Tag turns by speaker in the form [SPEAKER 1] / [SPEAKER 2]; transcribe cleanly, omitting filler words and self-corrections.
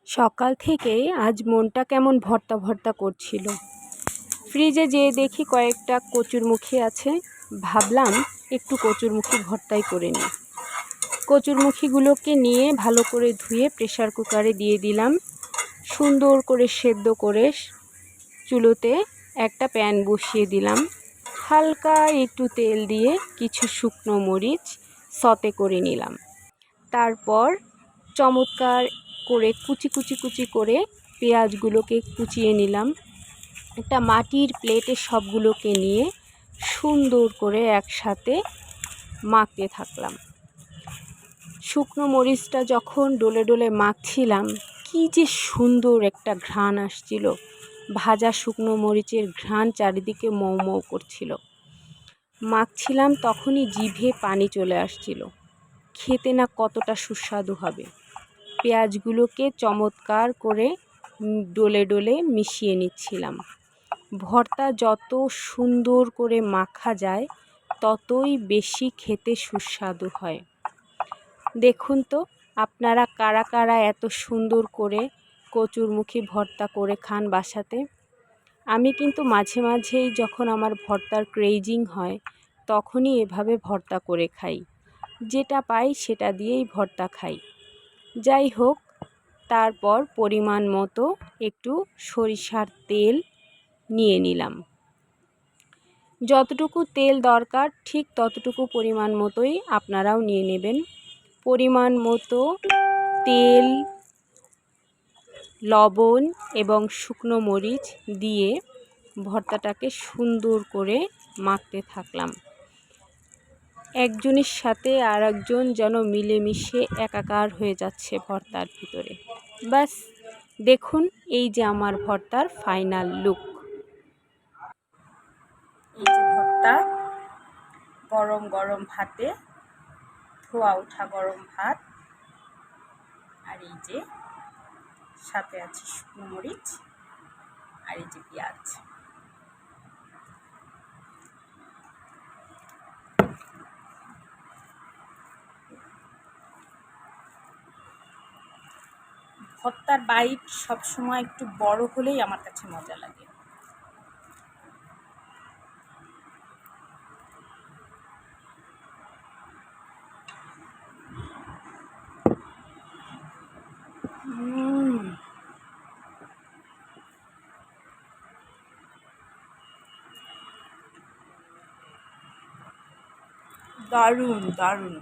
[SPEAKER 1] সকাল থেকেই আজ মনটা কেমন ভর্তা ভর্তা করছিল। ফ্রিজে যেয়ে দেখি কয়েকটা কচুরমুখী আছে, ভাবলাম একটু কচুরমুখী ভর্তাই করে নিই। কচুরমুখীগুলোকে নিয়ে ভালো করে ধুয়ে প্রেসার কুকারে দিয়ে দিলাম। সুন্দর করে সেদ্ধ করে চুলোতে একটা প্যান বসিয়ে দিলাম। হালকা একটু তেল দিয়ে কিছু শুকনো মরিচ সতে করে নিলাম। তারপর চমৎকার করে কুচি করে পেঁয়াজগুলোকে কুচিয়ে নিলাম। একটা মাটির প্লেটে সবগুলোকে নিয়ে সুন্দর করে একসাথে মাখতে থাকলাম। শুকনো মরিচটা যখন ডলে ডলে মাখছিলাম, কি যে সুন্দর একটা ঘ্রাণ আসছিল। ভাজা শুকনো মরিচের ঘ্রাণ চারিদিকে মৌ মৌ করছিল। মাখছিলাম তখনই জিভে পানি চলে আসছিল। খেতে না কতটা সুস্বাদু হবে। পেঁয়াজগুলোকে চমৎকার করে ডলে ডলে মিশিয়ে নিচ্ছিলাম। ভর্তা যত সুন্দর করে মাখা যায় ততই বেশি খেতে সুস্বাদু হয়। দেখুন তো আপনারা কারা কারা এত সুন্দর করে কচুরমুখী ভর্তা করে খান বাসাতে। আমি কিন্তু মাঝে মাঝেই যখন আমার ভর্তার ক্রেজিং হয় তখনই এভাবে ভর্তা করে খাই। যেটা পাই সেটা দিয়েই ভর্তা খাই। যাই হোক, তারপর পরিমাণ মতো একটু সরিষার তেল নিয়ে নিলাম। যতটুকু তেল দরকার ঠিক ততটুকু পরিমাণ মতোই আপনারাও নিয়ে নেবেন। পরিমাণ মতো তেল, লবণ এবং শুকনো মরিচ দিয়ে ভর্তাটাকে সুন্দর করে মাখতে থাকলাম। একজনের সাথে আর একজন যেন মিলেমিশে একাকার হয়ে যাচ্ছে ভর্তার ভিতরে। বাস দেখুন, এই যে আমার ভর্তার ফাইনাল লুক। এই যে ভর্তা, গরম গরম ভাতে, ধোয়া ওঠা গরম ভাত, আর এই যে সাথে আছে শুকনো মরিচ, আর এই যে পেঁয়াজ। ভর্তার বাইট সবসময় একটু বড় হলেই আমার কাছে মজা লাগে। দারুণ দারুণ।